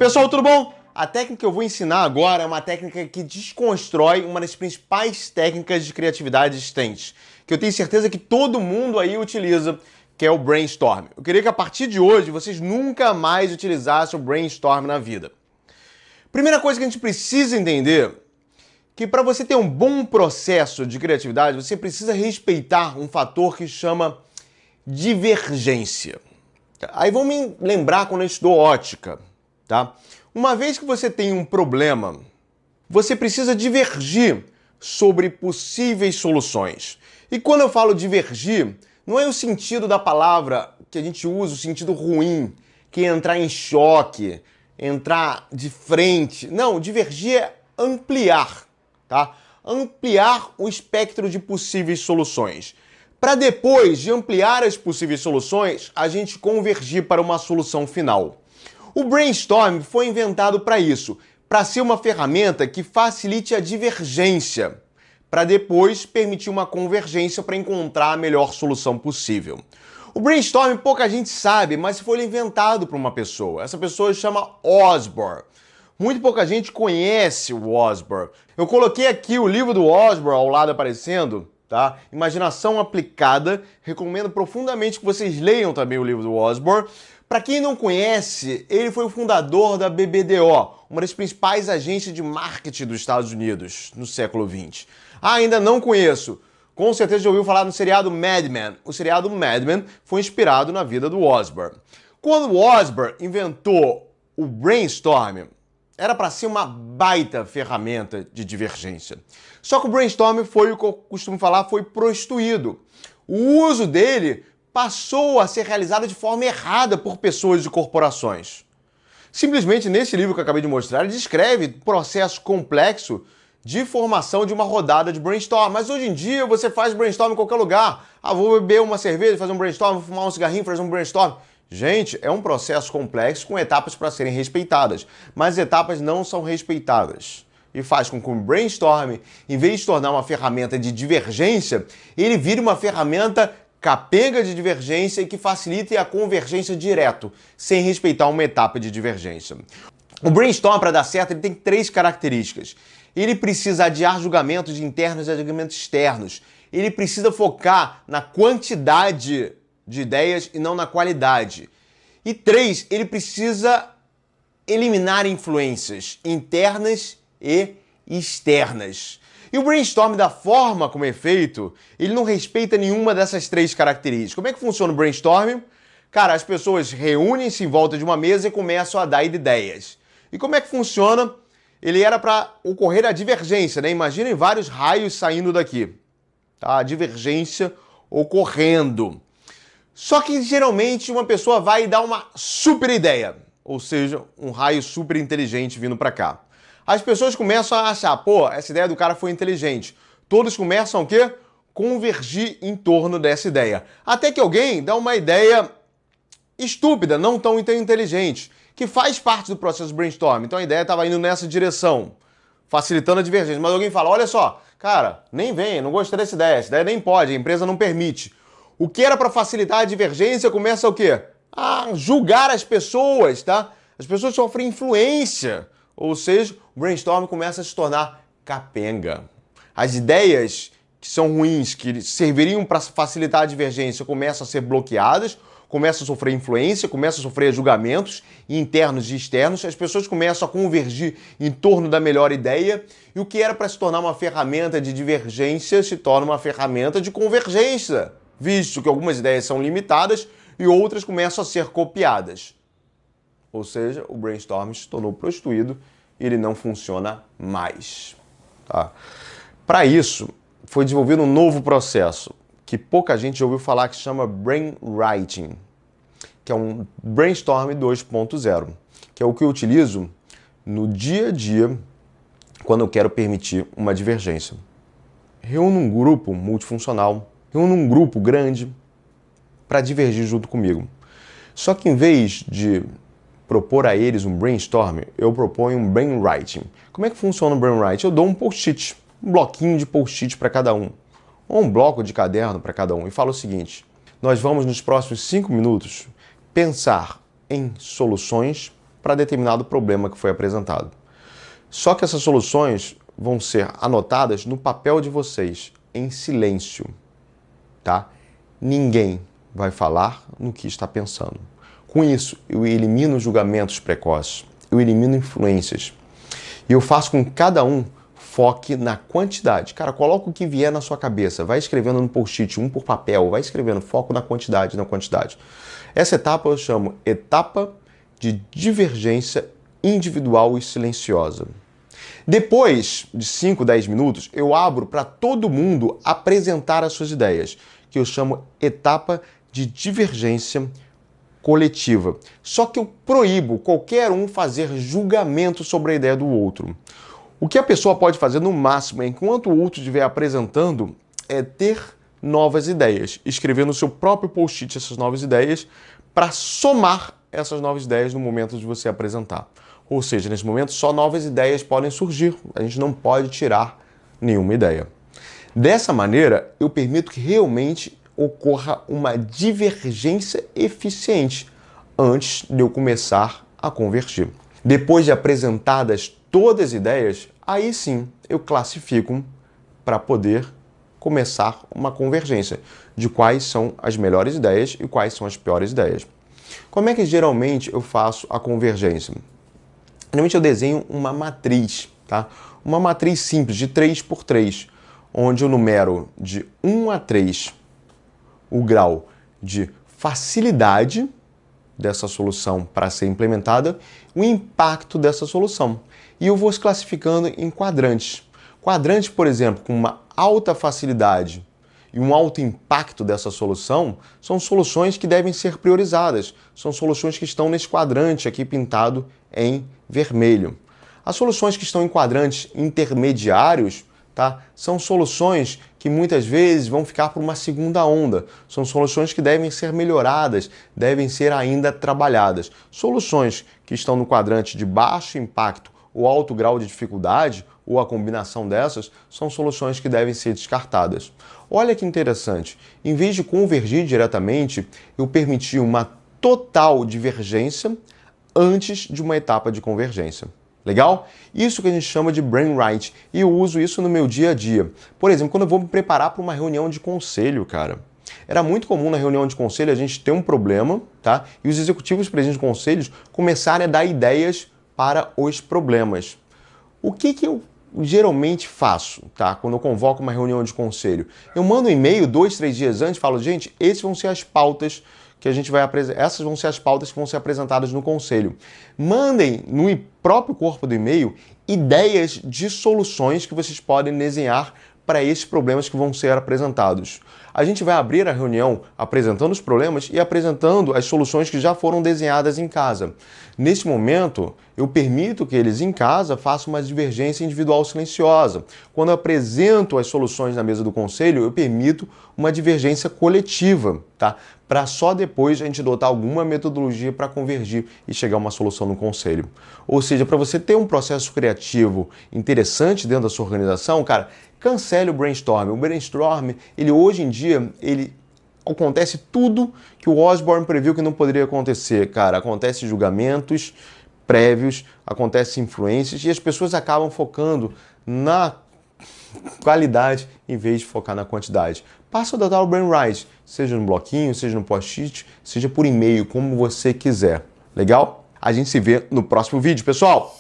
Pessoal, tudo bom? A técnica que eu vou ensinar agora é uma técnica que desconstrói uma das principais técnicas de criatividade existentes, que eu tenho certeza que todo mundo aí utiliza, que é o brainstorm. Eu queria que a partir de hoje vocês nunca mais utilizassem o brainstorm na vida. Primeira coisa que a gente precisa entender que para você ter um bom processo de criatividade, você precisa respeitar um fator que chama divergência. Aí vamos me lembrar quando eu estudou ótica, tá? Uma vez que você tem um problema, você precisa divergir sobre possíveis soluções. E quando eu falo divergir, não é o sentido da palavra que a gente usa, o sentido ruim, que é entrar em choque, entrar de frente. Não, divergir é ampliar, tá? Ampliar o espectro de possíveis soluções. Para depois de ampliar as possíveis soluções, a gente convergir para uma solução final. O brainstorm foi inventado para isso, para ser uma ferramenta que facilite a divergência, para depois permitir uma convergência para encontrar a melhor solução possível. O brainstorm pouca gente sabe, mas foi inventado por uma pessoa. Essa pessoa se chama Osborne. Muito pouca gente conhece o Osborne. Eu coloquei aqui o livro do Osborne ao lado aparecendo, tá? Imaginação Aplicada. Recomendo profundamente que vocês leiam também o livro do Osborne. Para quem não conhece, ele foi o fundador da BBDO, uma das principais agências de marketing dos Estados Unidos no século XX. Ah, ainda não conheço. Com certeza já ouviu falar no seriado Mad Men. O seriado Mad Men foi inspirado na vida do Osborne. Quando o Osborne inventou o brainstorm, era para ser uma baita ferramenta de divergência. Só que o brainstorm foi o que eu costumo falar, foi prostituído. O uso dele passou a ser realizado de forma errada por pessoas de corporações. Simplesmente nesse livro que eu acabei de mostrar, ele descreve o processo complexo de formação de uma rodada de brainstorm. Mas hoje em dia você faz brainstorm em qualquer lugar. Ah, vou beber uma cerveja, fazer um brainstorm, vou fumar um cigarrinho, fazer um brainstorm. Gente, é um processo complexo com etapas para serem respeitadas, mas etapas não são respeitadas. E faz com que o brainstorm, em vez de se tornar uma ferramenta de divergência, ele vire uma ferramenta capenga de divergência e que facilite a convergência direto, sem respeitar uma etapa de divergência. O brainstorm, para dar certo, ele tem 3 características. Ele precisa adiar julgamentos internos e julgamentos externos. Ele precisa focar na quantidade de ideias e não na qualidade. E 3, ele precisa eliminar influências internas e externas. E o brainstorm, da forma como é feito, ele não respeita nenhuma dessas 3 características. Como é que funciona o brainstorm? Cara, as pessoas reúnem-se em volta de uma mesa e começam a dar ideias. E como é que funciona? Ele era para ocorrer a divergência, né? Imaginem vários raios saindo daqui. Tá? A divergência ocorrendo. Só que geralmente uma pessoa vai dar uma super ideia, ou seja, um raio super inteligente vindo para cá. As pessoas começam a achar, pô, essa ideia do cara foi inteligente. Todos começam o quê? Convergir em torno dessa ideia. Até que alguém dá uma ideia estúpida, não tão inteligente, que faz parte do processo brainstorm. Então a ideia estava indo nessa direção, facilitando a divergência. Mas alguém fala, olha só, cara, nem vem, não gostei dessa ideia nem pode, a empresa não permite. O que era para facilitar a divergência começa o quê? A julgar as pessoas, tá? As pessoas sofrem influência. Ou seja, o brainstorm começa a se tornar capenga. As ideias que são ruins, que serviriam para facilitar a divergência, começam a ser bloqueadas, começam a sofrer influência, começam a sofrer julgamentos internos e externos, as pessoas começam a convergir em torno da melhor ideia, e o que era para se tornar uma ferramenta de divergência se torna uma ferramenta de convergência, visto que algumas ideias são limitadas e outras começam a ser copiadas. Ou seja, o brainstorm se tornou prostituído e ele não funciona mais. Tá? Para isso, foi desenvolvido um novo processo que pouca gente já ouviu falar, que se chama brainwriting, que é um brainstorm 2.0, que é o que eu utilizo no dia a dia quando eu quero permitir uma divergência. Reúno um grupo multifuncional, reúno um grupo grande para divergir junto comigo. Só que em vez de propor a eles um brainstorm, eu proponho um brainwriting. Como é que funciona o brainwriting? Eu dou um post-it, um bloquinho de post-it para cada um, ou um bloco de caderno para cada um, e falo o seguinte: nós vamos nos próximos 5 minutos pensar em soluções para determinado problema que foi apresentado. Só que essas soluções vão ser anotadas no papel de vocês, em silêncio, tá? Ninguém vai falar no que está pensando. Com isso, eu elimino julgamentos precoces, eu elimino influências. E eu faço com que cada um foque na quantidade. Cara, coloca o que vier na sua cabeça, vai escrevendo no post-it, um por papel, vai escrevendo, foco na quantidade, na quantidade. Essa etapa eu chamo etapa de divergência individual e silenciosa. Depois de 5, 10 minutos, eu abro para todo mundo apresentar as suas ideias, que eu chamo etapa de divergência coletiva. Só que eu proíbo qualquer um fazer julgamento sobre a ideia do outro. O que a pessoa pode fazer no máximo, enquanto o outro estiver apresentando, é ter novas ideias, escrever no seu próprio post-it essas novas ideias para somar essas novas ideias no momento de você apresentar. Ou seja, nesse momento só novas ideias podem surgir, a gente não pode tirar nenhuma ideia. Dessa maneira, eu permito que realmente ocorra uma divergência eficiente antes de eu começar a convergir. Depois de apresentadas todas as ideias, aí sim eu classifico para poder começar uma convergência de quais são as melhores ideias e quais são as piores ideias. Como é que geralmente eu faço a convergência? Geralmente eu desenho uma matriz, tá? Uma matriz simples de 3x3, onde eu numero de 1 a 3 o grau de facilidade dessa solução para ser implementada, o impacto dessa solução. E eu vou os classificando em quadrantes. Quadrantes, por exemplo, com uma alta facilidade e um alto impacto dessa solução, são soluções que devem ser priorizadas. São soluções que estão nesse quadrante aqui pintado em vermelho. As soluções que estão em quadrantes intermediários, tá, são soluções que muitas vezes vão ficar por uma segunda onda. São soluções que devem ser melhoradas, devem ser ainda trabalhadas. Soluções que estão no quadrante de baixo impacto ou alto grau de dificuldade, ou a combinação dessas, são soluções que devem ser descartadas. Olha que interessante, em vez de convergir diretamente, eu permiti uma total divergência antes de uma etapa de convergência. Legal? Isso que a gente chama de brainwriting, e eu uso isso no meu dia a dia. Por exemplo, quando eu vou me preparar para uma reunião de conselho, cara, era muito comum na reunião de conselho a gente ter um problema, tá? E os executivos presidentes de conselhos começarem a dar ideias para os problemas. O que eu geralmente faço, tá? Quando eu convoco uma reunião de conselho? Eu mando um e-mail 2, 3 dias antes e falo, gente, esses vão ser as pautas que a gente vai apresentar, essas vão ser as pautas que vão ser apresentadas no conselho. Mandem no próprio corpo do e-mail ideias de soluções que vocês podem desenhar para esses problemas que vão ser apresentados. A gente vai abrir a reunião apresentando os problemas e apresentando as soluções que já foram desenhadas em casa. Nesse momento, eu permito que eles em casa façam uma divergência individual silenciosa. Quando eu apresento as soluções na mesa do conselho, eu permito uma divergência coletiva, tá? Para só depois a gente adotar alguma metodologia para convergir e chegar a uma solução no conselho. Ou seja, para você ter um processo criativo interessante dentro da sua organização, cara, cancele o brainstorm. O brainstorm, hoje em dia, acontece tudo que o Osborne previu que não poderia acontecer, cara. Acontece julgamentos prévios, acontece influências e as pessoas acabam focando na qualidade em vez de focar na quantidade. Passa a adotar o brainwriting, seja no bloquinho, seja no post-it, seja por e-mail, como você quiser. Legal? A gente se vê no próximo vídeo, pessoal!